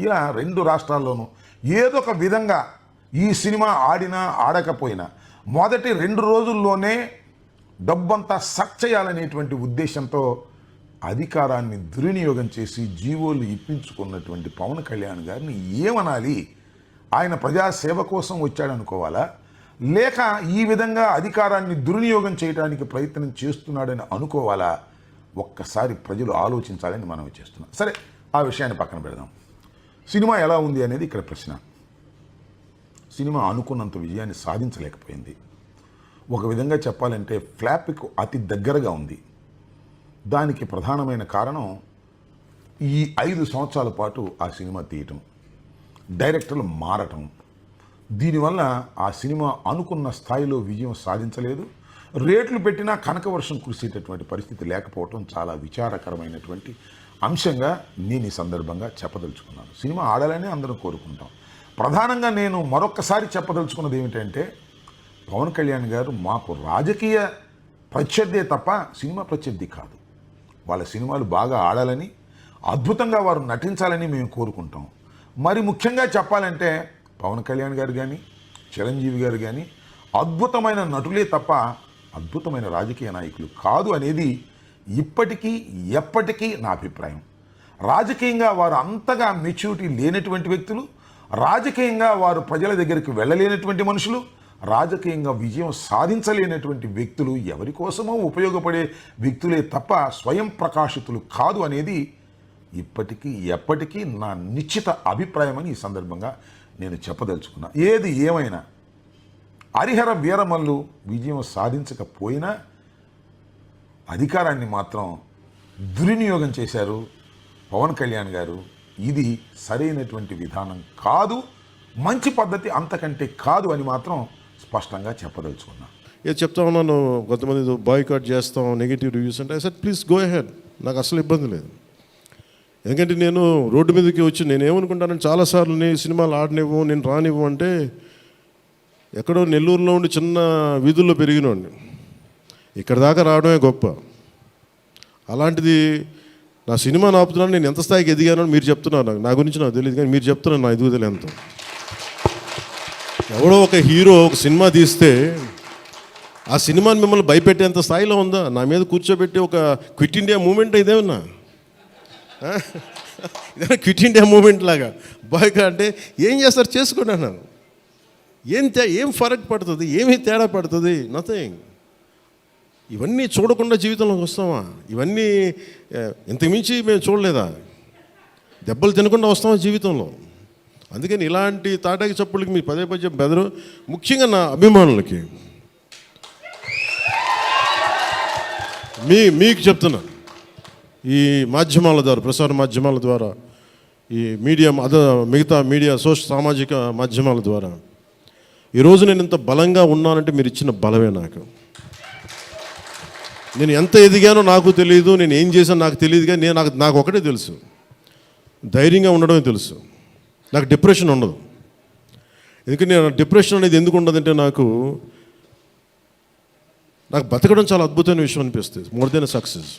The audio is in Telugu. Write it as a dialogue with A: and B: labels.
A: ఇలా 2 రాష్ట్రాల్లోనూ ఏదో ఒక విధంగా ఈ సినిమా ఆడినా ఆడకపోయినా మొదటి 2 రోజుల్లోనే డబ్బంతా సక్ చేయాలనేటువంటి ఉద్దేశంతో అధికారాన్ని దుర్వినియోగం చేసి జీవోలు ఇప్పించుకున్నటువంటి పవన్ కళ్యాణ్ గారిని ఏమనాలి? ఆయన ప్రజాసేవ కోసం వచ్చాడనుకోవాలా, లేక ఈ విధంగా అధికారాన్ని దుర్వినియోగం చేయడానికి ప్రయత్నం చేస్తున్నాడని అనుకోవాలా? ఒక్కసారి ప్రజలు ఆలోచించాలని మనం చేస్తున్నాం. సరే, ఆ విషయాన్ని పక్కన పెడదాం. సినిమా ఎలా ఉంది అనేది ఇక్కడ ప్రశ్న. సినిమా అనుకున్నంత విజయాన్ని సాధించలేకపోయింది. ఒక విధంగా చెప్పాలంటే ఫ్లాప్కు అతి దగ్గరగా ఉంది. దానికి ప్రధానమైన కారణం ఈ 5 సంవత్సరాల పాటు ఆ సినిమా తీయటం, డైరెక్టర్లు మారటం. దీనివల్ల ఆ సినిమా అనుకున్న స్థాయిలో విజయం సాధించలేదు. రేట్లు పెట్టినా కనకవర్షం కురిసేటటువంటి పరిస్థితి లేకపోవటం చాలా విచారకరమైనటువంటి అంశంగా నేను ఈ సందర్భంగా చెప్పదలుచుకున్నాను. సినిమా ఆడాలని అందరం కోరుకుంటాం. ప్రధానంగా నేను మరొక్కసారి చెప్పదలుచుకున్నది ఏమిటంటే, పవన్ కళ్యాణ్ గారు మాకు రాజకీయ ప్రత్యర్థే తప్ప సినిమా ప్రత్యర్థి కాదు. వాళ్ళ సినిమాలు బాగా ఆడాలని, అద్భుతంగా వారు నటించాలని మేము కోరుకుంటాం. మరి ముఖ్యంగా చెప్పాలంటే పవన్ కళ్యాణ్ గారు కానీ, చిరంజీవి గారు కానీ అద్భుతమైన నటులే తప్ప అద్భుతమైన రాజకీయ నాయకులు కాదు అనేది ఇప్పటికీ ఎప్పటికీ నా అభిప్రాయం. రాజకీయంగా వారు అంతగా మెచ్యూరిటీ లేనటువంటి వ్యక్తులు, రాజకీయంగా వారు ప్రజల దగ్గరికి వెళ్ళలేనటువంటి మనుషులు, రాజకీయంగా విజయం సాధించలేనటువంటి వ్యక్తులు, ఎవరి కోసమో ఉపయోగపడే వ్యక్తులే తప్ప స్వయం ప్రకాశితులు కాదు అనేది ఇప్పటికీ ఎప్పటికీ నా నిశ్చిత అభిప్రాయం అని ఈ సందర్భంగా నేను చెప్పదలుచుకున్నా. ఏది ఏమైనా హరిహర వీరమల్లు విజయం సాధించకపోయినా అధికారాన్ని మాత్రం దుర్వినియోగం చేశారు పవన్ కళ్యాణ్ గారు. ఇది సరైనటువంటి విధానం కాదు, మంచి పద్ధతి అంతకంటే కాదు అని మాత్రం స్పష్టంగా చెప్పదలుచుకున్నా.
B: ఏది చెప్తా ఉన్నాను, కొంతమంది బాయ్కాట్ చేస్తాం, నెగిటివ్ రివ్యూస్ అంటే సార్ ప్లీజ్ గో అహెడ్, నాకు అసలు ఇబ్బంది లేదు. ఎందుకంటే నేను రోడ్డు మీదకి వచ్చి నేను ఏమనుకుంటానంటే చాలాసార్లు నేను సినిమాలు ఆడనివ్వు, నేను రానివ్వు అంటే ఎక్కడో నెల్లూరులో ఉండి చిన్న వీధుల్లో పెరిగినోండి, ఇక్కడ దాకా రావడమే గొప్ప. అలాంటిది నా సినిమా ఆపుతున్నాను, నేను ఎంత స్థాయికి ఎదిగానో మీరు చెప్తున్నారు. నా గురించి నాకు తెలియదు, కానీ మీరు చెప్తున్నారు నా ఎదుగుదల ఎంత. ఎవడో ఒక హీరో ఒక సినిమా తీస్తే ఆ సినిమాని మిమ్మల్ని భయపెట్టేంత స్థాయిలో ఉందా? నా మీద కూర్చోబెట్టి ఒక క్విట్ ఇండియా మూమెంట్ ఇదేమన్నా, ఇదేనా క్విట్ ఇండియా మూమెంట్ లాగా బాయ్కా అంటే ఏం చేస్తారు చేసుకోండి అన్నాను. ఏం ఫరక్ పడుతుంది, ఏమీ తేడా పడుతుంది? నథింగ్. ఇవన్నీ చూడకుండా జీవితంలోకి వస్తామా? ఇవన్నీ ఇంతకుమించి మేము చూడలేదా? దెబ్బలు తినకుండా వస్తామా జీవితంలో? అందుకని ఇలాంటి తాటాకి చప్పుళ్ళకి మీ పదే బెదరు. ముఖ్యంగా నా అభిమానులకి మీకు చెప్తున్నా, ఈ మాధ్యమాల ద్వారా, ప్రసార మాధ్యమాల ద్వారా, ఈ మీడియా మిగతా మీడియా సామాజిక మాధ్యమాల ద్వారా ఈరోజు నేను ఇంత బలంగా ఉన్నానంటే మీరు ఇచ్చిన బలమే. నేను ఎంత ఎదిగానో నాకు తెలియదు, నేను ఏం చేశానో నాకు తెలియదు, కానీ నాకు ఒకటే తెలుసు, ధైర్యంగా ఉండడమే తెలుసు. నాకు డిప్రెషన్ ఉండదు. ఎందుకంటే నేను డిప్రెషన్ అనేది ఎందుకు ఉండదంటే నాకు బతకడం చాలా అద్భుతమైన విషయం అనిపిస్తుంది, మోర్ దెన్ సక్సెస్.